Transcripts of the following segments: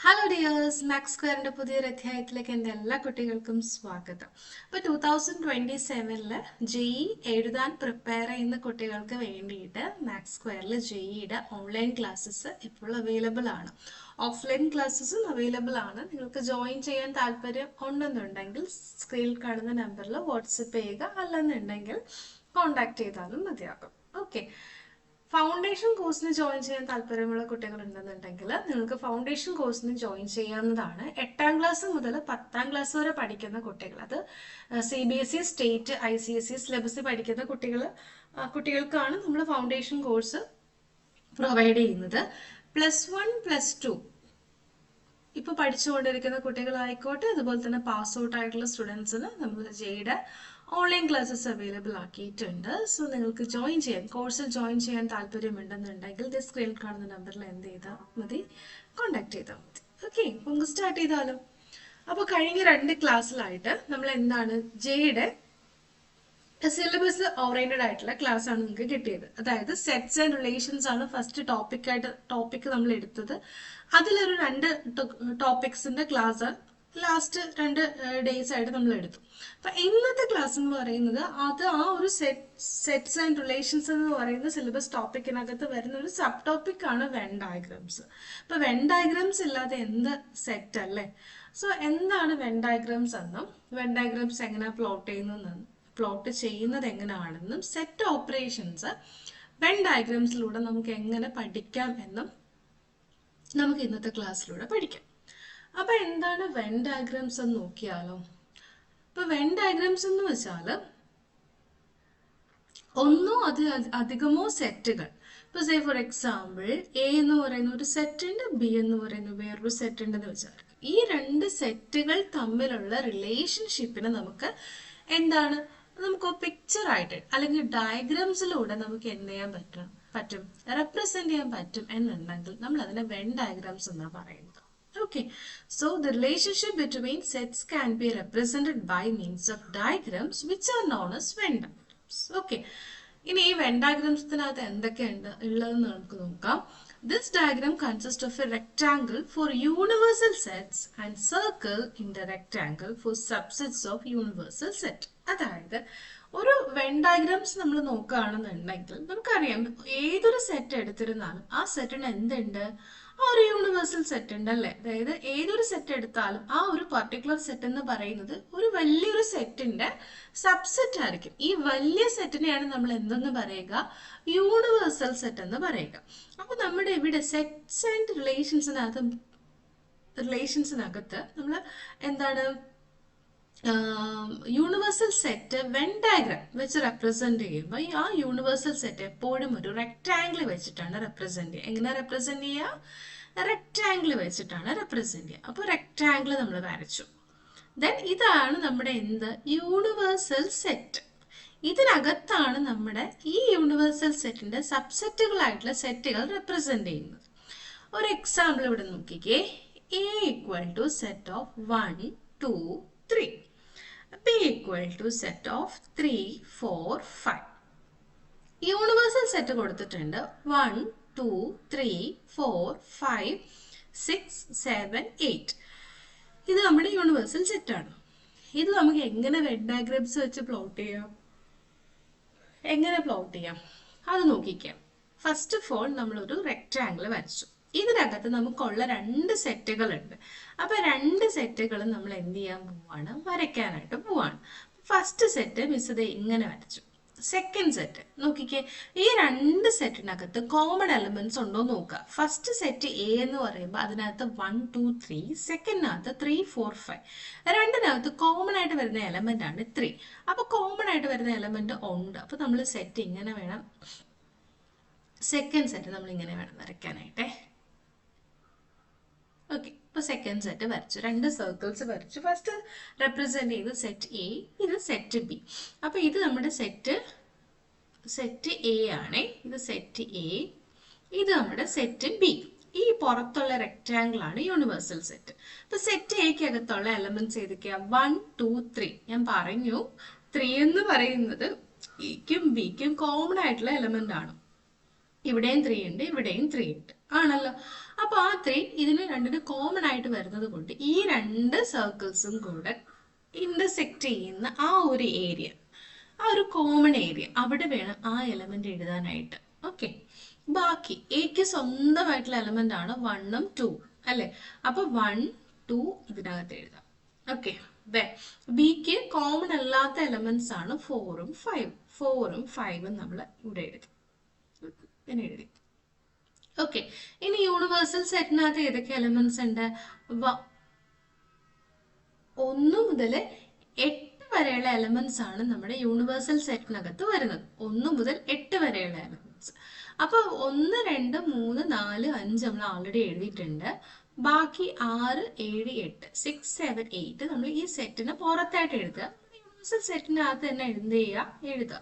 Hello dears, maths സ്ക്വയറിന്റെ പുതിയൊരു അധ്യായത്തിലേക്ക് എൻ്റെ എല്ലാ കുട്ടികൾക്കും സ്വാഗതം. അപ്പോൾ 2027 ജെഇ എഴുതാൻ പ്രിപ്പയർ ചെയ്യുന്ന കുട്ടികൾക്ക് വേണ്ടിയിട്ട് മാത്സ് സ്ക്വയറിൽ ജെഇയുടെ ഓൺലൈൻ ക്ലാസ്സസ് ഇപ്പോൾ അവൈലബിൾ ആണ്. ഓഫ്ലൈൻ ക്ലാസ്സസും അവൈലബിൾ ആണ്. നിങ്ങൾക്ക് ജോയിൻ ചെയ്യാൻ താല്പര്യം ഉണ്ടെന്നുണ്ടെങ്കിൽ സ്ക്രീനിൽ കാണുന്ന നമ്പറിൽ വാട്സപ്പ് ചെയ്യുക, അല്ലെന്നുണ്ടെങ്കിൽ കോൺടാക്ട് ചെയ്താലും മതിയാകും. ഓക്കെ. ഫൗണ്ടേഷൻ കോഴ്സിന് ജോയിൻ ചെയ്യാൻ താല്പര്യമുള്ള കുട്ടികൾ ഉണ്ടെന്നുണ്ടെങ്കിൽ നിങ്ങൾക്ക് ഫൗണ്ടേഷൻ കോഴ്സിന് ജോയിൻ ചെയ്യാവുന്നതാണ്. 8ാം ക്ലാസ് മുതൽ 10ാം ക്ലാസ് വരെ പഠിക്കുന്ന കുട്ടികൾ, അത് CBSE, സ്റ്റേറ്റ്, ICSE സിലബസ് പഠിക്കുന്ന കുട്ടികൾക്കാണ് നമ്മൾ ഫൗണ്ടേഷൻ കോഴ്സ് പ്രൊവൈഡ് ചെയ്യുന്നത്. +1, +2 ഇപ്പോൾ പഠിച്ചുകൊണ്ടിരിക്കുന്ന കുട്ടികളായിക്കോട്ടെ, അതുപോലെ തന്നെ പാസ് ഔട്ട് ആയിട്ടുള്ള സ്റ്റുഡൻസിന് നമ്മൾ ജെയുടെ ഓൺലൈൻ ക്ലാസ്സസ് അവൈലബിൾ ആക്കിയിട്ടുണ്ട്. സോ നിങ്ങൾക്ക് ജോയിൻ ചെയ്യാൻ, കോഴ്സിൽ ജോയിൻ ചെയ്യാൻ താല്പര്യമുണ്ടെന്നുണ്ടെങ്കിൽ സ്ക്രീനിൽ കാണുന്ന നമ്പറിൽ എന്ത് ചെയ്താൽ മതി, കോൺടാക്ട് ചെയ്താൽ മതി. ഓക്കെ, നമുക്ക് സ്റ്റാർട്ട് ചെയ്താലോ. അപ്പോൾ കഴിഞ്ഞ 2 ക്ലാസ്സിലായിട്ട് നമ്മൾ എന്താണ് ജെയുടെ സിലബസ് ഓറിയന്റഡ് ആയിട്ടുള്ള ക്ലാസ് ആണ് നിങ്ങൾക്ക് കിട്ടിയത്. അതായത് സെറ്റ്സ് ആൻഡ് റിലേഷൻസ് ആണ് ഫസ്റ്റ് ടോപ്പിക് നമ്മൾ എടുത്തത്. അതിലൊരു 2 ടോപ്പിക്സിന്റെ ക്ലാസ് ലാസ്റ്റ് 2 ഡേയ്സ് ആയിട്ട് നമ്മൾ എടുത്തു. അപ്പൊ ഇന്നത്തെ ക്ലാസ് എന്ന് പറയുന്നത് അത് ആ ഒരു സെറ്റ്സ് ആൻഡ് റിലേഷൻസ് എന്ന് പറയുന്ന സിലബസ് ടോപ്പിക്കിനകത്ത് വരുന്ന ഒരു സബ് ടോപ്പിക് ആണ് വെൻ ഡയഗ്രാംസ്. അപ്പൊ വെൻ ഡയഗ്രാംസ് ഇല്ലാതെ എന്ത് സെറ്റ് അല്ലേ? സോ എന്താണ് വെൻ ഡയഗ്രാംസ് എന്നും വെൻ ഡയഗ്രാംസ് എങ്ങനെ പ്ലോട്ട് ചെയ്യുന്നത് എങ്ങനെയാണെന്നും സെറ്റ് ഓപ്പറേഷൻസ് വെൻ ഡയഗ്രാംസിലൂടെ നമുക്ക് എങ്ങനെ പഠിക്കാം എന്നും നമുക്ക് ഇന്നത്തെ ക്ലാസ്സിലൂടെ പഠിക്കാം. അപ്പൊ എന്താണ് വെൻ ഡയഗ്രാംസ് എന്ന് നോക്കിയാലോ. ഇപ്പൊ വെൻ ഡയഗ്രാംസ് എന്ന് വെച്ചാൽ ഒന്നോ അധികമോ സെറ്റുകൾ, ഇപ്പൊ സേ ഫോർ എക്സാമ്പിൾ എ എന്ന് പറയുന്ന ഒരു സെറ്റ് ഉണ്ട്, ബി എന്ന് പറയുന്ന വേറൊരു സെറ്റ് ഉണ്ടെന്ന് വെച്ചാൽ ഈ 2 സെറ്റുകൾ തമ്മിലുള്ള റിലേഷൻഷിപ്പിനെ നമുക്ക് എന്താണ്, നമുക്ക് പിക്ചർ ആയിട്ട് അല്ലെങ്കിൽ ഡയഗ്രാംസിലൂടെ നമുക്ക് എന്ത് ചെയ്യാൻ പറ്റും റെപ്രസെന്റ് ചെയ്യാൻ പറ്റും എന്നുണ്ടെങ്കിൽ നമ്മൾ അതിനെ വെൻ ഡയഗ്രാംസ് എന്നാണ് പറയുന്നത്. Okay, so the relationship between sets can be represented by means of diagrams which are known as Venn diagrams. Okay, ഇനി ഈ വെൻ ഡയഗ്രാംസിനകത്ത് എന്തൊക്കെയുണ്ട് ഉള്ളതെന്ന് നമുക്ക് നോക്കാം. This diagram consists of a rectangle for universal sets and circle in the rectangle for subsets of universal set. അതായത് ഒരു when diagrams നമ്മൾ നോക്കുകയാണെന്നുണ്ടെങ്കിൽ നമുക്കറിയാം ഏതൊരു സെറ്റ് എടുത്തിരുന്നാലും ആ സെറ്റിന് എന്തുണ്ട്, ആ ഒരു യൂണിവേഴ്സൽ സെറ്റ് ഉണ്ട് അല്ലേ. അതായത് ഏതൊരു സെറ്റ് എടുത്താലും ആ ഒരു പർട്ടിക്കുലർ സെറ്റ് എന്ന് പറയുന്നത് ഒരു വലിയൊരു സെറ്റിന്റെ സബ്സെറ്റ് ആയിരിക്കും. ഈ വലിയ സെറ്റിനെയാണ് നമ്മൾ എന്തെന്ന് പറയുക, യൂണിവേഴ്സൽ സെറ്റ് എന്ന് പറയുക. അപ്പൊ നമ്മുടെ ഇവിടെ സെറ്റ്സ് ആൻഡ് റിലേഷൻസിനകത്ത് നമ്മൾ എന്താണ് യൂണിവേഴ്സൽ സെറ്റ് വെൻ ഡയഗ്രാം വെച്ച് റെപ്രസെന്റ് ചെയ്യുമ്പോൾ ആ യൂണിവേഴ്സൽ സെറ്റ് എപ്പോഴും ഒരു റെക്ടാംഗിൾ വെച്ചിട്ടാണ് റെപ്രസെന്റ് ചെയ്യുക. എങ്ങനെ റെപ്രസെന്റ് ചെയ്യുക? റെക്ടാംഗിൾ വെച്ചിട്ടാണ് റെപ്രസെന്റ് ചെയ്യുക. അപ്പോൾ റെക്ടാംഗിൾ നമ്മൾ വരച്ചു. ദെൻ ഇതാണ് നമ്മുടെ യൂണിവേഴ്സൽ സെറ്റ്. ഇതിനകത്താണ് നമ്മുടെ ഈ യൂണിവേഴ്സൽ സെറ്റിന്റെ സബ്സെറ്റുകളായിട്ടുള്ള സെറ്റുകൾ റെപ്രസെന്റ് ചെയ്യുന്നത്. ഒരു എക്സാമ്പിൾ ഇവിടെ നോക്കിക്കേ. A = set of 1, 2, 3. B = set of 3, 4, 5. Universal set കൊടുത്തിട്ടുണ്ട് 1, 2, 3, 4, 5, 6, 7, 8. ഇത് നമ്മുടെ യൂണിവേഴ്സൽ സെറ്റ് ആണ്. ഇത് നമുക്ക് എങ്ങനെ വെൻ ഡയഗ്രാംസ് വെച്ച് പ്ലോട്ട് ചെയ്യാം, അത് നോക്കിക്കാം. ഫസ്റ്റ് ഓഫ് ഓൾ നമ്മളൊരു റെക്ടാംഗിൾ വരച്ചു. ഇതിനകത്ത് നമുക്കുള്ള 2 സെറ്റുകൾ ഉണ്ട്. അപ്പൊ 2 സെറ്റുകൾ നമ്മൾ എന്ത് ചെയ്യാൻ പോവാണ്, വരയ്ക്കാനായിട്ട് പോവാണ്. ഫസ്റ്റ് സെറ്റ് മിസ് ഇത് ഇങ്ങനെ വരച്ചു. സെക്കൻഡ് സെറ്റ് നോക്കിക്കേ. ഈ 2 സെറ്റിനകത്ത് കോമൺ എലമെന്റ്സ് ഉണ്ടോ നോക്കുക. ഫസ്റ്റ് സെറ്റ് എ എന്ന് പറയുമ്പോൾ അതിനകത്ത് 1, 2, 3. സെക്കൻഡിനകത്ത് 3, 4, 5. രണ്ടിനകത്ത് കോമൺ ആയിട്ട് വരുന്ന എലമെന്റ് ആണ് 3. അപ്പൊ കോമൺ ആയിട്ട് വരുന്ന എലമെന്റ് ഉണ്ട്. അപ്പൊ നമ്മൾ സെറ്റ് ഇങ്ങനെ വേണം, സെക്കൻഡ് സെറ്റ് നമ്മൾ ഇങ്ങനെ വേണം വരയ്ക്കാനായിട്ടേ. ഓക്കെ, ഇപ്പൊ സെക്കൻഡ് സെറ്റ് വരച്ചു, 2 സർക്കിൾസ് വരച്ചു. ഫസ്റ്റ് റെപ്രസെന്റ് ചെയ്ത് സെറ്റ് എ, ഇത് സെറ്റ് ബി. അപ്പൊ ഇത് നമ്മുടെ സെറ്റ് എ ആണ്, ഇത് സെറ്റ് എ, ഇത് നമ്മുടെ സെറ്റ് ബി. ഈ പുറത്തുള്ള റെക്ടാംഗിൾ ആണ് യൂണിവേഴ്സൽ സെറ്റ്. അപ്പൊ സെറ്റ് എക്ക് അകത്തുള്ള എലമെന്റ്സ് ഏതൊക്കെയാ? 1, 2, 3. ഞാൻ പറഞ്ഞു 3 എന്ന് പറയുന്നത് എക്കും ബിക്കും കോമൺ ആയിട്ടുള്ള എലമെന്റ് ആണ്. ഇവിടെയും 3 ഉണ്ട്, ഇവിടെയും 3 ഉണ്ട്. ആണല്ലോ. അപ്പൊ ആ 3 ഇതിന് രണ്ടിന് കോമൺ ആയിട്ട് വരുന്നത് കൊണ്ട് ഈ രണ്ട് സർക്കിൾസും കൂടെ ഇന്റർസെക്ട് ചെയ്യുന്ന ആ ഒരു ഏരിയ, ആ ഒരു കോമൺ ഏരിയ, അവിടെ വേണം ആ എലമെന്റ് എഴുതാനായിട്ട്. ഓക്കെ, ബാക്കി എക്ക് സ്വന്തമായിട്ടുള്ള എലമെന്റ് ആണ് 1ഉം 2 അല്ലെ. അപ്പൊ 1 2 ഇതിനകത്ത് എഴുതാം. ഓക്കെ, ബിക്ക് കോമൺ അല്ലാത്ത എലമെന്റ്സ് ആണ് 4ഉം 5. 4ഉം 5ഉം നമ്മൾ ഇവിടെ എഴുതി, ഇങ്ങനെ എഴുതി. ഓക്കെ, ഇനി യൂണിവേഴ്സൽ സെറ്റിനകത്ത് ഏതൊക്കെ എലമെന്റ്സ് ഉണ്ട്? 1 മുതൽ 8 വരെയുള്ള എലമെന്റ്സ് ആണ് നമ്മുടെ യൂണിവേഴ്സൽ സെറ്റിനകത്ത് വരുന്നത്. 1 മുതൽ 8 വരെയുള്ള എലമെന്റ്സ്. അപ്പൊ 1 2 3 4 5 നമ്മൾ ആൾറെഡി എഴുതിയിട്ടുണ്ട്. ബാക്കി 6 7 8 6 7 8 നമ്മൾ ഈ സെറ്റിന് പുറത്തായിട്ട് എഴുതുക. യൂണിവേഴ്സൽ സെറ്റിനകത്ത് തന്നെ എഴുതുക.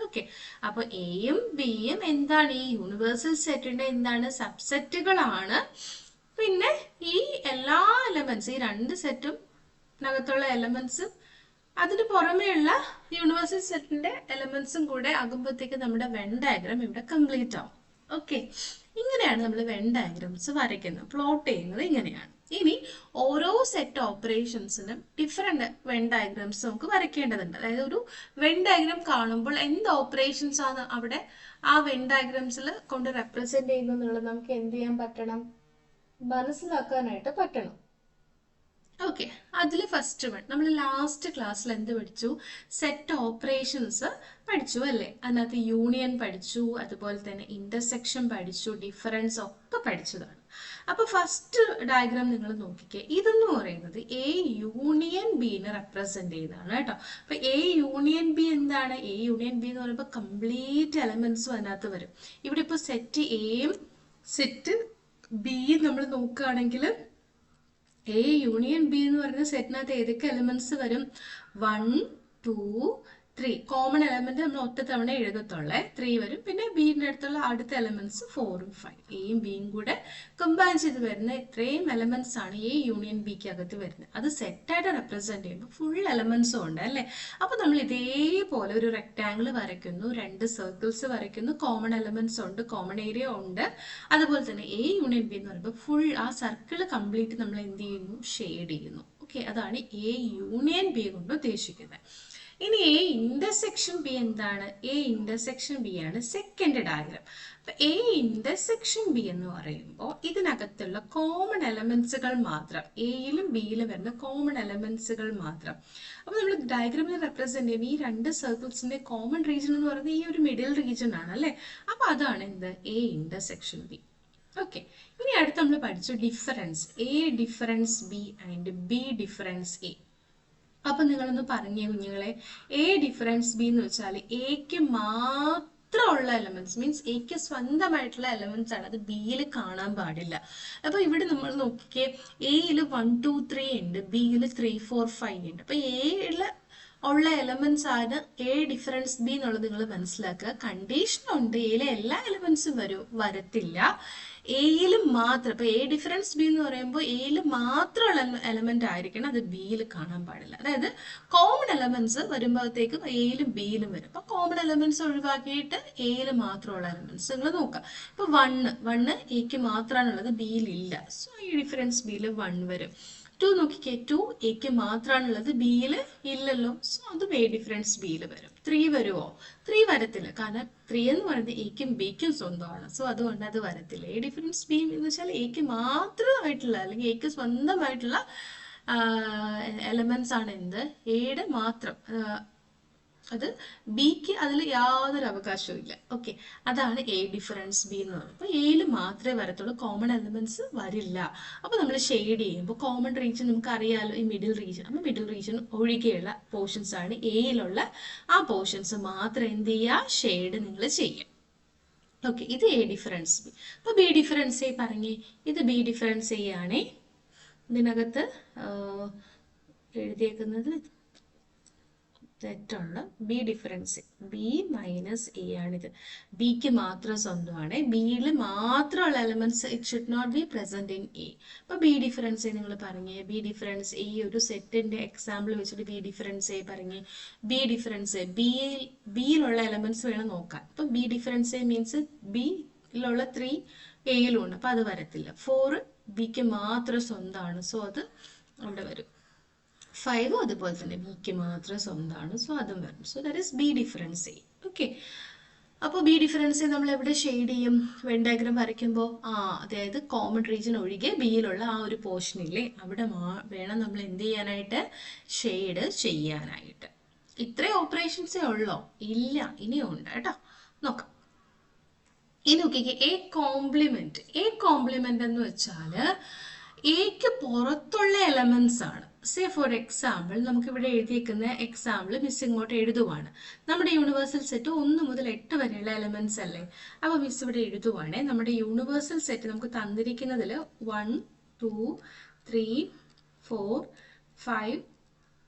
ഓക്കെ, അപ്പൊ എയും ബിയും എന്താണ്? ഈ യൂണിവേഴ്സൽ സെറ്റിന്റെ എന്താണ്? സബ്സെറ്റുകളാണ്. പിന്നെ ഈ എല്ലാ എലമെന്റ്സ്, ഈ രണ്ട് സെറ്റും ത്തുള്ള എലമെന്റ്സും അതിന് പുറമെയുള്ള യൂണിവേഴ്സൽ സെറ്റിന്റെ എലമെന്റ്സും കൂടെ ആകുമ്പോഴത്തേക്ക് നമ്മുടെ വെൻ ഡയഗ്രാം ഇവിടെ കംപ്ലീറ്റ് ആവും. ഓക്കെ, ഇങ്ങനെയാണ് നമ്മൾ വെൻ ഡയഗ്രാംസ് വരയ്ക്കുന്നത്, പ്ലോട്ട് ചെയ്യുന്നത് ഇങ്ങനെയാണ്. ഇനി ഓരോ സെറ്റ് ഓപ്പറേഷൻസിനും ഡിഫറെന്റ് വെൻ ഡയഗ്രാംസ് നമുക്ക് വരയ്ക്കേണ്ടതുണ്ട്. അതായത് ഒരു വെൻ ഡയഗ്രാം കാണുമ്പോൾ എന്ത് ഓപ്പറേഷൻസ് ആണ് അവിടെ ആ വെൻ ഡയഗ്രാംസിൽ കൊണ്ട് റെപ്രസെന്റ് ചെയ്യുന്നത് നമുക്ക് എന്ത് ചെയ്യാൻ പറ്റണം? മനസ്സിലാക്കാനായിട്ട് പറ്റണം. ഓക്കെ, അതിൽ ഫസ്റ്റ് വൺ നമ്മൾ ലാസ്റ്റ് ക്ലാസ്സിൽ എന്ത് പഠിച്ചു? സെറ്റ് ഓപ്പറേഷൻസ് പഠിച്ചു അല്ലേ. അതിനകത്ത് യൂണിയൻ പഠിച്ചു, അതുപോലെ തന്നെ ഇന്റർസെക്ഷൻ പഠിച്ചു, ഡിഫറൻസ് ഒക്കെ പഠിച്ചതാണ്. അപ്പൊ ഫസ്റ്റ് ഡയഗ്രാം നിങ്ങൾ നോക്കിക്കേ. ഇതെന്ന് പറയുന്നത് എ യൂണിയൻ ബിനെ റെപ്രസെന്റ് ചെയ്താണ് കേട്ടോ. അപ്പൊ എ യൂണിയൻ ബി എന്താണ്? എ യൂണിയൻ ബി എന്ന് പറയുമ്പോൾ കംപ്ലീറ്റ് എലമെന്റ്സും അതിനകത്ത് വരും. ഇവിടെ ഇപ്പൊ സെറ്റ് എയും സെറ്റ് ബിയും നമ്മൾ നോക്കുകയാണെങ്കിൽ എ യൂണിയൻ ബി എന്ന് പറയുന്ന സെറ്റിനകത്ത് ഏതൊക്കെ എലമെന്റ്സ് വരും? 1 2 3. കോമൺ എലമെന്റ് നമ്മൾ ഒറ്റ തവണ എഴുതത്തുള്ളേ, 3 വരും. പിന്നെ ബിന്റെ അടുത്തുള്ള അടുത്ത എലമെന്റ്സ് 4ഉം 5. എയും ബിയും കൂടെ കമ്പൈൻ ചെയ്ത് വരുന്ന ഇത്രയും എലമെന്റ്സ് ആണ് എ യൂണിയൻ ബിക്ക് അകത്ത് വരുന്നത്. അത് സെറ്റായിട്ട് റെപ്രസെന്റ് ചെയ്യുമ്പോൾ ഫുൾ എലമെന്റ്സും ഉണ്ട് അല്ലേ. അപ്പൊ നമ്മൾ ഇതേപോലെ ഒരു റെക്ടാംഗിൾ വരയ്ക്കുന്നു, രണ്ട് സർക്കിൾസ് വരയ്ക്കുന്നു, കോമൺ എലമെന്റ്സ് ഉണ്ട്, കോമൺ ഏരിയ ഉണ്ട്. അതുപോലെ തന്നെ എ യൂണിയൻ ബി എന്ന് പറയുമ്പോൾ ഫുൾ ആ സർക്കിൾ കംപ്ലീറ്റ് നമ്മൾ എന്ത് ചെയ്യുന്നു? ഷെയ്ഡ് ചെയ്യുന്നു. ഓക്കെ, അതാണ് എ യൂണിയൻ ബി കൊണ്ട് ഉദ്ദേശിക്കുന്നത്. ഇനി എ ഇന്റർസെക്ഷൻ ബി എന്താണ്? എ ഇന്റർസെക്ഷൻ ബി ആണ് സെക്കൻഡ് ഡയഗ്രാം. അപ്പൊ എ ഇന്റർസെക്ഷൻ ബി എന്ന് പറയുമ്പോൾ ഇതിനകത്തുള്ള കോമൺ എലമെന്റ്സുകൾ മാത്രം, എയിലും ബിയിലും വരുന്ന കോമൺ എലമെന്റ്സുകൾ മാത്രം. അപ്പൊ നമ്മൾ ഡയഗ്രാമിൽ റെപ്രസെന്റ് ചെയ്യുന്ന ഈ രണ്ട് സർക്കിൾസിന്റെ കോമൺ റീജിയൻ എന്ന് പറയുന്നത് ഈ ഒരു മിഡിൽ റീജിയൻ ആണ് അല്ലെ. അപ്പൊ അതാണ് എന്ത്? A intersection B. ഓക്കെ, ഇനി അടുത്ത് നമ്മൾ പഠിച്ചു difference. A difference B and B difference A. അപ്പൊ നിങ്ങളൊന്ന് പറഞ്ഞേ കുഞ്ഞുങ്ങളെ, എ ഡിഫറൻസ് ബി എന്ന് വെച്ചാൽ എക്ക് മാത്രമുള്ള എലമെന്റ്സ്, മീൻസ് എക്ക് സ്വന്തമായിട്ടുള്ള എലമെന്റ്സ് ആണ്, അത് ബിയിൽ കാണാൻ പാടില്ല. അപ്പൊ ഇവിടെ നമ്മൾ നോക്കിക്കേ, എയിൽ 1 2 3 ഉണ്ട്, ബിയിൽ 3 4 5 ഉണ്ട്. അപ്പൊ എയിൽ ഉള്ള എലമെന്റ്സ് ആണ് എ ഡിഫറൻസ് ബി എന്നുള്ളത് നിങ്ങൾ മനസ്സിലാക്കുക. കണ്ടീഷൻ ഉണ്ട്, എയിലെ എല്ലാ എലമെന്റ്സും വരത്തില്ല, എയിൽ മാത്രം. ഇപ്പൊ എ ഡിഫറൻസ് ബി എന്ന് പറയുമ്പോൾ എയിൽ മാത്രമുള്ള എലമെന്റ് ആയിരിക്കണം, അത് ബിയിൽ കാണാൻ പാടില്ല. അതായത് കോമൺ എലമെന്റ്സ് വരുമ്പോഴത്തേക്കും എയിലും ബിയിലും വരും. അപ്പൊ കോമൺ എലമെന്റ്സ് ഒഴിവാക്കിയിട്ട് എയിൽ മാത്രമുള്ള എലമെന്റ്സ് നിങ്ങൾ നോക്കാം. ഇപ്പൊ 1 എക്ക് മാത്രമാണുള്ളത്, ബിയിൽ ഇല്ല. സോ ഈ ഡിഫറൻസ് ബിയിൽ 1 വരും. 2 നോക്കിക്കേ, 2 എക്ക് മാത്രമാണുള്ളത്, ബിയിൽ ഇല്ലല്ലോ. സോ അത് എ ഡിഫറൻസ് ബിയിൽ വരും. 3 വരുമോ? 3 വരത്തില്ല, കാരണം 3 എന്ന് പറയുന്നത് എക്കും ബിക്കും സ്വന്തമാണ്. സോ അതുകൊണ്ട് അത് വരത്തില്ല. എ ഡിഫറൻസ് ബി എന്ന് വെച്ചാൽ എക്ക് മാത്രമായിട്ടുള്ള അല്ലെങ്കിൽ എക്ക് സ്വന്തമായിട്ടുള്ള എലമെന്റ്സ് ആണ് എന്ത്? എയുടെ മാത്രം. അത് ബിക്ക് അതിൽ യാതൊരു അവകാശവും ഇല്ല. ഓക്കെ, അതാണ് എ ഡിഫറൻസ് ബി എന്ന് പറയുന്നത്. അപ്പൊ എയിൽ മാത്രമേ വരത്തുള്ളൂ, കോമൺ എലമെന്റ്സ് വരില്ല. അപ്പൊ നമ്മൾ ഷെയ്ഡ് ചെയ്യുമ്പോൾ കോമൺ റീജിയൻ നമുക്ക് അറിയാലോ, ഈ മിഡിൽ റീജിയൻ. അപ്പൊ മിഡിൽ റീജിയൻ ഒഴികെയുള്ള പോർഷൻസ് ആണ് എയിലുള്ള, ആ പോർഷൻസ് മാത്രം എന്ത് ചെയ്യുക? ഷെയ്ഡ് നിങ്ങൾ ചെയ്യുക. ഓക്കെ, ഇത് എ ഡിഫറൻസ് ബി. അപ്പൊ ബി ഡിഫറൻസ് എ പറഞ്ഞേ, ഇത് ബി ഡിഫറൻസ് എ ആണേ. ഇതിനകത്ത് എഴുതിയേക്കുന്നത് തെറ്റുള്ള B difference B minus A ആണിത്. ബിക്ക് മാത്രം സ്വന്തമാണ്, ബിയിൽ മാത്രമുള്ള elements it should not be present in A. അപ്പൊ ബി ഡിഫറൻസ് എ നിങ്ങൾ പറഞ്ഞേ. ബി ഡിഫറൻസ് എ ഒരു സെറ്റിന്റെ എക്സാമ്പിൾ വെച്ചിട്ട് ബി ഡിഫറൻസ് എ പറഞ്ഞേ. ബി ഡിഫറൻസ് എ ബിയിലുള്ള എലമെന്റ്സ് വേണം നോക്കാൻ. അപ്പൊ ബി ഡിഫറൻസ് എ മീൻസ് ബിയിലുള്ള 3 എയിലും ഉണ്ട്, അപ്പൊ അത് വരത്തില്ല. 4 ബിക്ക് മാത്രം സ്വന്തമാണ്, സോ അത് അവിടെ വരും. 5 അതുപോലെ തന്നെ ബിക്ക് മാത്രം സ്വന്തമാണ്, സോ അതും വരും. So that is B difference A. Okay, അപ്പോൾ ബി ഡിഫറൻസ് നമ്മൾ എവിടെ ഷെയ്ഡ് ചെയ്യും? വെൻ ഡയഗ്രാം വരയ്ക്കുമ്പോൾ അതായത് കോമൺ റീജിയൻ ഒഴികെ ബിയിലുള്ള ആ ഒരു പോർഷൻ ഇല്ലേ, അവിടെ വേണം നമ്മൾ എന്ത് ചെയ്യാനായിട്ട്? ഷെയ്ഡ് ചെയ്യാനായിട്ട്. ഇത്രയും ഓപ്പറേഷൻസേ ഉള്ളോ? ഇല്ല, ഇനിയും ഉണ്ട് കേട്ടോ. നോക്കാം. ഇനി നോക്കിക്കേ, എ കോംപ്ലിമെന്റ്. എ കോംപ്ലിമെന്റ് എന്ന് വെച്ചാൽ എക്ക് പുറത്തുള്ള എലമെന്റ്സ് ആണ്. സേ ഫോർ എക്സാമ്പിൾ, നമുക്ക് ഇവിടെ എഴുതിയേക്കുന്ന എക്സാമ്പിൾ മിസ് ഇങ്ങോട്ട് എഴുതുവാണ്. നമ്മുടെ യൂണിവേഴ്സൽ സെറ്റ് 1 മുതൽ 8 വരെയുള്ള എലമെന്റ്സ് അല്ലേ? അപ്പൊ മിസ് ഇവിടെ എഴുതുവാണേ, നമ്മുടെ യൂണിവേഴ്സൽ സെറ്റ് നമുക്ക് തന്നിരിക്കുന്നതിൽ 1 2 3 4 5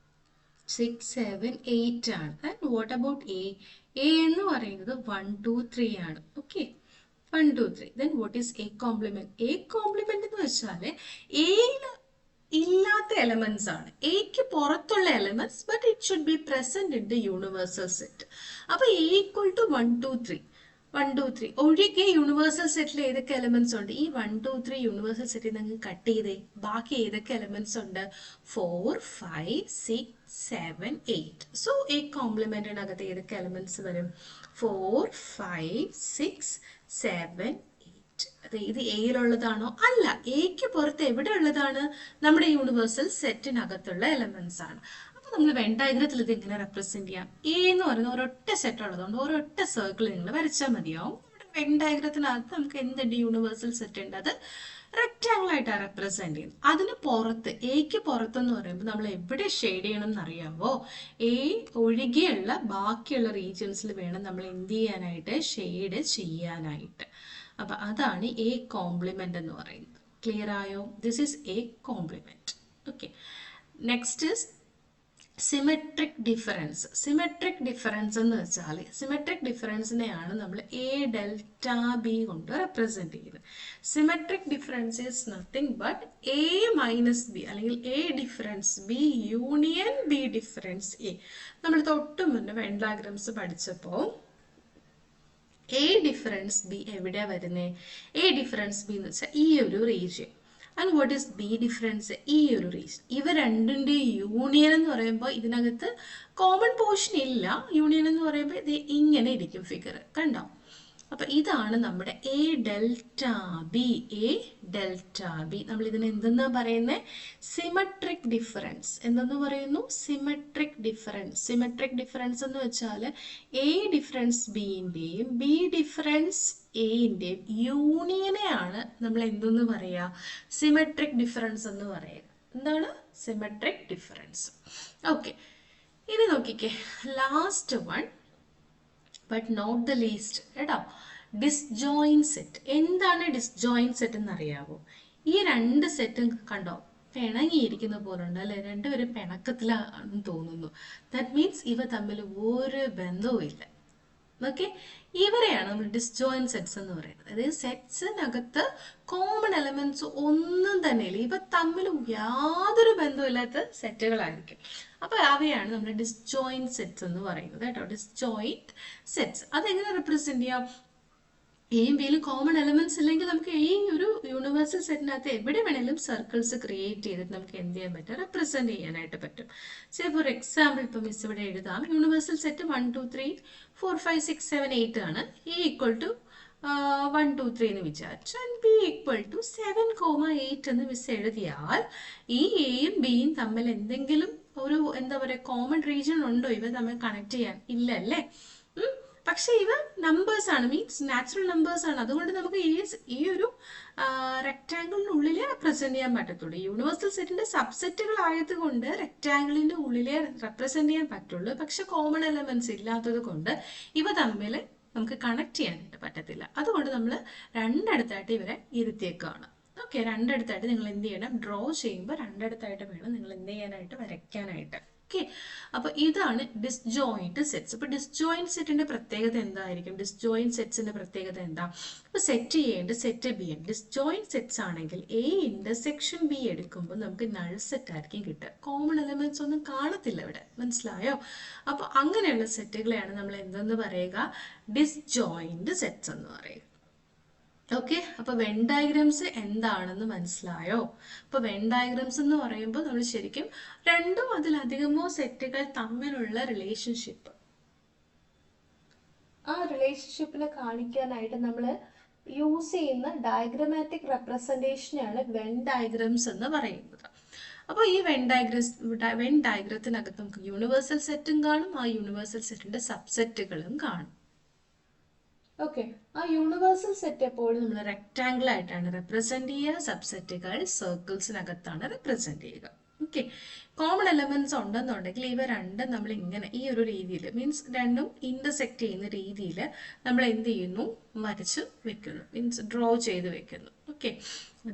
6 7 8 ആണ്. And what about A? A എന്ന് പറയുന്നത് 1 2 3 ആണ്. Okay, 1 2 3. Then what is A complement? A complement എന്ന് വെച്ചാൽ എയിൽ ഇല്ലാത്ത എലമെന്റ്സ് ആണ്, എക്ക് പുറത്തുള്ള elements, but it should be present in the universal set. അപ്പൊ എ ഈക്വൽ ടു 1 2 3 1 2 3 ഒഴികെ യൂണിവേഴ്സൽ സെറ്റിൽ ഏതൊക്കെ എലമെന്റ്സ് ഉണ്ട്? ഈ 1 2 3 യൂണിവേഴ്സൽ സെറ്റിൽ നിങ്ങൾ കട്ട് ചെയ്തേ, ബാക്കി ഏതൊക്കെ എലമെന്റ്സ് ഉണ്ട്? 4 5 6 7 8. സോ എ കോംപ്ലിമെന്റിനകത്ത് ഏതൊക്കെ എലമെന്റ്സ് വരും? 4 5 6 7 8. ഇത് എയിലുള്ളതാണോ? അല്ല, എക്ക് പുറത്ത് എവിടെ ഉള്ളതാണ്? നമ്മുടെ യൂണിവേഴ്സൽ സെറ്റിനകത്തുള്ള എലമെന്റ്സ് ആണ്. അപ്പൊ നമ്മൾ വെൻ ഡയഗ്രത്തിൽ ഇത് എങ്ങനെ റെപ്രസെന്റ് ചെയ്യാം? എ എന്ന് പറയുന്ന ഒരൊറ്റ സെറ്റ് ഉള്ളതുകൊണ്ട് ഒരൊറ്റ സർക്കിൾ നിങ്ങൾ വരച്ചാൽ മതിയാവും. നമ്മുടെ വെൻ ഡയഗ്രത്തിനകത്ത് നമുക്ക് എന്തുണ്ട്? യൂണിവേഴ്സൽ സെറ്റ് ഉണ്ട്, അത് റെക്റ്റാങ്കിൾ ആയിട്ടാണ് റെപ്രസെന്റ് ചെയ്യുന്നത്. അതിന് പുറത്ത്, എക്ക് പുറത്തെന്ന് പറയുമ്പോൾ നമ്മൾ എവിടെ ഷെയ്ഡ് ചെയ്യണം എന്നറിയാവോ? എ ഒഴികെയുള്ള ബാക്കിയുള്ള റീജിയൻസിൽ വേണം നമ്മൾ എന്ത് ചെയ്യാനായിട്ട്? ഷെയ്ഡ് ചെയ്യാനായിട്ട്. അപ്പൊ അതാണ് എ കോംപ്ലിമെന്റ് എന്ന് പറയുന്നത്. ക്ലിയർ ആയോ? This is a complement. Okay, next is symmetric difference. Symmetric difference എന്ന് വെച്ചാൽ സിമെട്രിക് ഡിഫറൻസിനെയാണ് നമ്മൾ എ ഡെൽറ്റ ബി കൊണ്ട് റെപ്രസെന്റ് ചെയ്യുന്നത്. Symmetric difference is nothing but A minus B, അല്ലെങ്കിൽ A difference B union B difference A. നമ്മൾ തൊട്ട് മുന്നേ വെൻ ഡയഗ്രംസ് പഠിച്ചപ്പോൾ എ ഡിഫറൻസ് ബി എവിടെയാ വരുന്നത്? എ ഡിഫറൻസ് ബി എന്ന് വെച്ചാൽ ഈ ഒരു region. And what is B difference? ഈ ഒരു റീജിയൻ. ഇവ രണ്ടിൻ്റെ യൂണിയൻ എന്ന് പറയുമ്പോൾ ഇതിനകത്ത് കോമൺ പോർഷൻ ഇല്ല. യൂണിയൻ എന്ന് പറയുമ്പോൾ ഇത് ഇങ്ങനെ ഇരിക്കും ഫിഗർ, കണ്ടോ? അപ്പൊ ഇതാണ് നമ്മുടെ A delta B. A delta B നമ്മൾ ഇതിന് എന്തെന്നാ പറയുന്നത്? Symmetric difference. എന്തെന്ന് പറയുന്നു? Symmetric difference. സിമെട്രിക് ഡിഫറൻസ് എന്ന് വെച്ചാൽ എ ഡിഫറൻസ് ബിന്റെയും ബി ഡിഫറൻസ് എൻ്റെയും യൂണിയനെയാണ് നമ്മൾ എന്തെന്ന് പറയുക? സിമെട്രിക് ഡിഫറൻസ് എന്ന് പറയുക. എന്താണ് സിമെട്രിക് ഡിഫറൻസ്? ഓക്കെ, ഇനി നോക്കിക്കേ, last one but not the least കേട്ടോ, ഡിസ്ജോയിന്റ് സെറ്റ്. എന്താണ് ഡിസ്ജോയിന്റ് സെറ്റ് എന്ന് അറിയാവോ? ഈ രണ്ട് സെറ്റും കണ്ടോ, പിണങ്ങിയിരിക്കുന്ന പോലുണ്ട് അല്ലെ? രണ്ടുപേരും പിണക്കത്തിലാണെന്ന് തോന്നുന്നു. ദാറ്റ് മീൻസ് ഇവ തമ്മിൽ ഒരു ബന്ധവും ഇല്ല. ഓക്കെ, ഇവരെയാണ് നമ്മൾ ഡിസ്ജോയിന്റ് സെറ്റ്സ് എന്ന് പറയുന്നത്. അതായത് സെറ്റ്സിനകത്ത് കോമൺ എലമെന്റ്സ് ഒന്നും തന്നെ ഇല്ല, ഇവ തമ്മിൽ യാതൊരു ബന്ധമില്ലാത്ത സെറ്റുകളായിരിക്കും. അപ്പൊ അവയാണ് നമ്മൾ ഡിസ്ജോയിന്റ് സെറ്റ്സ് എന്ന് പറയുന്നത് കേട്ടോ. ഡിസ്ജോയിന്റ് സെറ്റ്സ് അതെങ്ങനെ റെപ്രസെന്റ് ചെയ്യാം? എയും ബിയിലും കോമൺ എലമെന്റ്സ് ഇല്ലെങ്കിൽ നമുക്ക് ഈ ഒരു യൂണിവേഴ്സൽ സെറ്റിനകത്ത് എവിടെ വേണേലും സർക്കിൾസ് ക്രിയേറ്റ് ചെയ്തിട്ട് നമുക്ക് എന്ത് ചെയ്യാൻ പറ്റും? റെപ്രസെന്റ് ചെയ്യാനായിട്ട് പറ്റും. സേ ഫോർ എക്സാമ്പിൾ ഇപ്പൊ മിസ് ഇവിടെ എഴുതാം. യൂണിവേഴ്സൽ സെറ്റ് 1 2 3 4 5 6 7 8 ആണ്. എ ഈക്വൽ ടു 1 2 3 എന്ന് വിചാരിച്ചു. ആൻഡ് ബി ഈക്വൽ ടു 7,8 എന്ന് മിസ് എഴുതിയാൽ ഈ എയും ബിയും തമ്മിൽ എന്തെങ്കിലും ഒരു എന്താ പറയുക കോമൺ റീജിയൻ ഉണ്ടോ ഇവ തമ്മിൽ കണക്ട് ചെയ്യാൻ? ഇല്ല അല്ലേ? പക്ഷെ ഇവ നമ്പേഴ്സ് ആണ്, മീൻസ് നാച്ചുറൽ നമ്പേഴ്സ് ആണ്. അതുകൊണ്ട് നമുക്ക് ഈ ഒരു റെക്ടാങ്കിളിനുള്ളിലേ റെപ്രസെന്റ് ചെയ്യാൻ പറ്റത്തുള്ളൂ. യൂണിവേഴ്സൽ സെറ്റിന്റെ സബ്സെറ്റുകൾ ആയതുകൊണ്ട് റെക്ടാങ്കിളിന്റെ ഉള്ളിലേ റെപ്രസെന്റ് ചെയ്യാൻ പറ്റുള്ളൂ. പക്ഷെ കോമൺ എലമെന്റ്സ് ഇല്ലാത്തത് കൊണ്ട് ഇവ തമ്മിൽ നമുക്ക് കണക്ട് ചെയ്യാനായിട്ട് പറ്റത്തില്ല. അതുകൊണ്ട് നമ്മൾ രണ്ടിടത്തായിട്ട് ഇവരെ ഇരുത്തിയേക്കാണ്. ഓക്കെ, രണ്ടിടത്തായിട്ട് നിങ്ങൾ എന്ത് ചെയ്യണം? ഡ്രോ ചെയ്യുമ്പോൾ രണ്ടിടത്തായിട്ട് വേണം നിങ്ങൾ എന്ത് ചെയ്യാനായിട്ട്? വരയ്ക്കാനായിട്ട്. ഓക്കെ, അപ്പൊ ഇതാണ് ഡിസ്ജോയിന്റ് സെറ്റ്സ്. അപ്പൊ ഡിസ്ജോയിന്റ് സെറ്റിന്റെ പ്രത്യേകത എന്തായിരിക്കും? ഡിസ്ജോയിന്റ് സെറ്റ്സിന്റെ പ്രത്യേകത എന്താ? ഇപ്പൊ സെറ്റ് ചെയ്യേണ്ട സെറ്റ് ബി ആണ്. ഡിസ്ജോയിന്റ് സെറ്റ്സ് ആണെങ്കിൽ എ ഇന്റർസെക്ഷൻ ബി എടുക്കുമ്പോൾ നമുക്ക് നൾ സെറ്റ് ആയിരിക്കും കിട്ടുക. കോമൺ എലമെന്റ്സ് ഒന്നും കാണത്തില്ല ഇവിടെ, മനസ്സിലായോ? അപ്പൊ അങ്ങനെയുള്ള സെറ്റുകളെയാണ് നമ്മൾ എന്തെന്ന് പറയുക? ഡിസ്ജോയിന്റ് സെറ്റ്സ് എന്ന് പറയുക. ഓക്കെ, അപ്പൊ വെൻ ഡയഗ്രാംസ് എന്താണെന്ന് മനസ്സിലായോ? അപ്പൊ വെൻ ഡയഗ്രാംസ് എന്ന് പറയുമ്പോൾ നമ്മൾ ശരിക്കും രണ്ടോ അതിലധികമോ സെറ്റുകൾ തമ്മിലുള്ള റിലേഷൻഷിപ്പ്, ആ റിലേഷൻഷിപ്പിനെ കാണിക്കാനായിട്ട് നമ്മൾ യൂസ് ചെയ്യുന്ന ഡയഗ്രമാറ്റിക് റെപ്രസെൻറ്റേഷനാണ് വെൻ ഡയഗ്രാംസ് എന്ന് പറയുന്നത്. അപ്പോൾ ഈ വെൻ ഡയഗ്രത്തിനകത്ത് നമുക്ക് യൂണിവേഴ്സൽ സെറ്റും കാണും, ആ യൂണിവേഴ്സൽ സെറ്റിന്റെ സബ്സെറ്റുകളും കാണും. ഓക്കെ, ആ യൂണിവേഴ്സൽ സെറ്റ് എപ്പോഴും നമ്മൾ റെക്ടാംഗിൾ ആയിട്ടാണ് റെപ്രസെന്റ് ചെയ്യുക, സബ്സെറ്റുകൾ സർക്കിൾസിനകത്താണ് റെപ്രസെന്റ് ചെയ്യുക. ഓക്കെ, കോമൺ എലമെന്റ്സ് ഉണ്ടെന്നുണ്ടെങ്കിൽ ഇവ രണ്ടും നമ്മൾ ഇങ്ങനെ ഈ ഒരു രീതിയിൽ, മീൻസ് രണ്ടും ഇന്റർസെക്ട് ചെയ്യുന്ന രീതിയിൽ നമ്മൾ എന്ത് ചെയ്യുന്നു, വരച്ച് വെക്കുന്നു, മീൻസ് ഡ്രോ ചെയ്ത് വെക്കുന്നു. ഓക്കെ,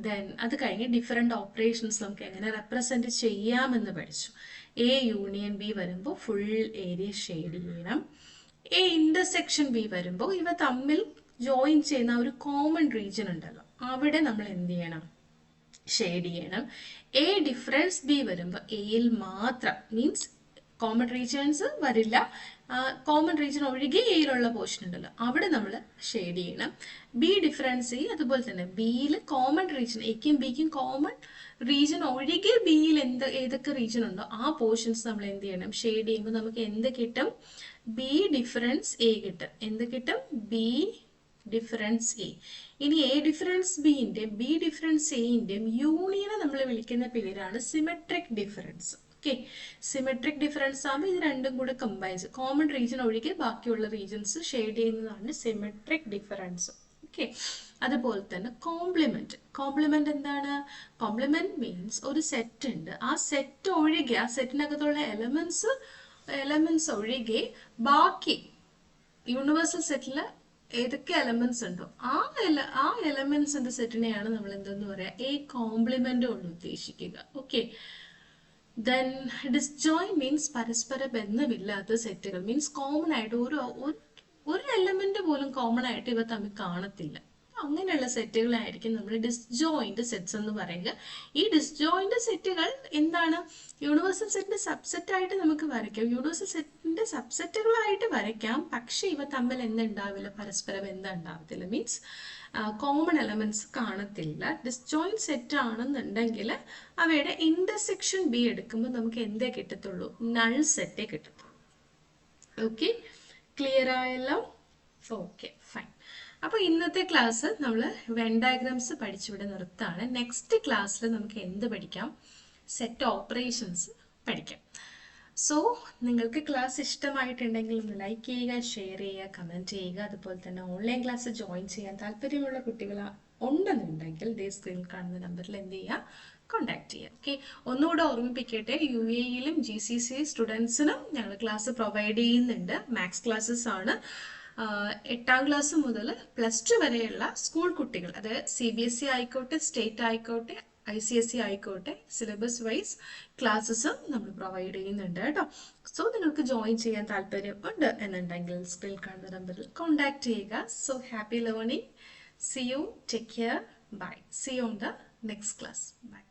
ദെൻ അത് കഴിഞ്ഞ് ഡിഫറെന്റ് ഓപ്പറേഷൻസ് നമുക്ക് എങ്ങനെ റെപ്രസെന്റ് ചെയ്യാമെന്ന് പഠിച്ചു. എ യൂണിയൻ ബി വരുമ്പോൾ ഫുൾ ഏരിയ ഷെയ്ഡ് ചെയ്യണം. എ ഇന്റർസെക്ഷൻ ബി വരുമ്പോൾ ഇവ തമ്മിൽ ജോയിൻ ചെയ്യുന്ന ഒരു കോമൺ റീജിയൻ ഉണ്ടല്ലോ, അവിടെ നമ്മൾ എന്ത് ചെയ്യണം, ഷെയ്ഡ് ചെയ്യണം. എ ഡിഫറൻസ് ബി വരുമ്പോൾ എയിൽ മാത്രം, മീൻസ് കോമൺ റീജിയൻസ് വരില്ല, കോമൺ റീജിയൻ ഒഴികെ എയിലുള്ള പോർഷൻ ഉണ്ടല്ലോ അവിടെ നമ്മൾ ഷെയ്ഡ് ചെയ്യണം. ബി ഡിഫറൻസ് എ അതുപോലെ തന്നെ ബിയിൽ കോമൺ റീജിയൻ, എക്കും ബിക്കും കോമൺ റീജിയൻ ഒഴികെ ബിയിൽ ഏതൊക്കെ റീജിയൻ ഉണ്ടോ ആ പോർഷൻസ് നമ്മൾ എന്ത് ചെയ്യണം, ഷെയ്ഡ് ചെയ്യുമ്പോൾ നമുക്ക് എന്ത് കിട്ടും, ബി ഡിഫറൻസ് എ കിട്ടും. എന്ത് കിട്ടും, ബി ഡിഫറൻസ് എ. ഇനി എ ഡിഫറൻസ് ബിന്റെയും ബി ഡിഫറൻസ് എന്റെയും യൂണിയനെ നമ്മൾ വിളിക്കുന്ന പേരാണ് symmetric difference. Okay, symmetric difference ആകുമ്പോൾ ഇത് രണ്ടും കൂടെ കമ്പൈൻസ്, കോമൺ റീജിയൻ ഒഴികെ ബാക്കിയുള്ള റീജിയൻസ് ഷെയ്ഡ് ചെയ്യുന്നതാണ് സിമെട്രിക് ഡിഫറൻസ്. ഓക്കെ, അതുപോലെ തന്നെ കോംപ്ലിമെന്റ്. കോംപ്ലിമെന്റ് എന്താണ്? കോംപ്ലിമെന്റ് മീൻസ് ഒരു സെറ്റ് ഉണ്ട്, ആ സെറ്റ് ഒഴികെ, ആ സെറ്റിനകത്തുള്ള എലമെന്റ്സ് ഒഴികെ ബാക്കി യൂണിവേഴ്സൽ സെറ്റിൽ ഏതൊക്കെ എലമെന്റ്സ് ഉണ്ടോ ആ എലമെന്റ്സിന്റെ സെറ്റിനെയാണ് നമ്മൾ എന്തെന്ന് പറയാ, എ കോംപ്ലിമെന്റ് കൊണ്ട് ഉദ്ദേശിക്കുക. ഓക്കെ, ദെൻ ഡിസ്ജോയിന്റ് മീൻസ് പരസ്പര ബന്ധമില്ലാത്ത സെറ്റുകൾ, മീൻസ് കോമൺ ആയിട്ട് ഒരു എലമെന്റ് പോലും കോമൺ ആയിട്ട് ഇവ തമ്മിൽ കാണത്തില്ല. അങ്ങനെയുള്ള സെറ്റുകളായിരിക്കും നമ്മൾ ഡിസ്ജോയിന്റ് സെറ്റ്സ് എന്ന് പറയുക. ഈ ഡിസ്ജോയിന്റ് സെറ്റുകൾ എന്താണ്, യൂണിവേഴ്സൽ സെറ്റിന്റെ സബ്സെറ്റ് ആയിട്ട് നമുക്ക് വരയ്ക്കാം, യൂണിവേഴ്സൽ സെറ്റിന്റെ സബ്സെറ്റുകളായിട്ട് വരയ്ക്കാം, പക്ഷെ ഇവ തമ്മിൽ എന്തുണ്ടാവില്ല, പരസ്പര ബന്ധം ഉണ്ടാവത്തില്ല, മീൻസ് കോമൺ എലമെന്റ്സ് കാണത്തില്ല. ഡിസ്ജോയിന്റ് സെറ്റ് ആണെന്നുണ്ടെങ്കിൽ അവയുടെ ഇന്റർസെക്ഷൻ ബി എടുക്കുമ്പോൾ നമുക്ക് എന്തേ കിട്ടത്തുള്ളൂ, നൾ സെറ്റേ കിട്ടത്തുള്ളൂ. ഓക്കെ, ക്ലിയർ ആയല്ലോ? Okay, fine. അപ്പോൾ ഇന്നത്തെ ക്ലാസ് നമ്മൾ വെൻ ഡയഗ്രാംസ് പഠിച്ചിവിടെ നിർത്താണ്. നെക്സ്റ്റ് ക്ലാസ്സിൽ നമുക്ക് എന്ത് പഠിക്കാം, സെറ്റ് ഓപ്പറേഷൻസ് പഠിക്കാം. സോ നിങ്ങൾക്ക് ക്ലാസ് ഇഷ്ടമായിട്ടുണ്ടെങ്കിൽ ഒന്ന് ലൈക്ക് ചെയ്യുക, ഷെയർ ചെയ്യുക, കമൻറ്റ് ചെയ്യുക. അതുപോലെ തന്നെ ഓൺലൈൻ ക്ലാസ് ജോയിൻ ചെയ്യാൻ താല്പര്യമുള്ള കുട്ടികൾ ഉണ്ടെന്നുണ്ടെങ്കിൽ ദേ സ്ക്രീനിൽ കാണുന്ന നമ്പറിൽ എന്ത് ചെയ്യുക, കോണ്ടാക്ട് ചെയ്യുക. ഓക്കെ, ഒന്നുകൂടെ ഓർമ്മിപ്പിക്കട്ടെ, UAE-യിലും GCC സ്റ്റുഡൻസിനും ഞങ്ങൾ ക്ലാസ് പ്രൊവൈഡ് ചെയ്യുന്നുണ്ട്. മാത്സ് ക്ലാസ്സസ് ആണ്. 8ാം ക്ലാസ് മുതൽ +2 വരെയുള്ള സ്കൂൾ കുട്ടികൾ, അതായത് CBSE ആയിക്കോട്ടെ, സ്റ്റേറ്റ് ആയിക്കോട്ടെ, ICSE ആയിക്കോട്ടെ, സിലബസ് വൈസ് ക്ലാസ്സസും നമ്മൾ പ്രൊവൈഡ് ചെയ്യുന്നുണ്ട് കേട്ടോ. സോ നിങ്ങൾക്ക് ജോയിൻ ചെയ്യാൻ താല്പര്യം ഉണ്ട് എന്നുണ്ടെങ്കിൽ സ്ക്രീനിൽ കാണുന്ന നമ്പറിൽ കോണ്ടാക്ട് ചെയ്യുക. So happy learning. See you. Take care. Bye. See you on the next class. Bye.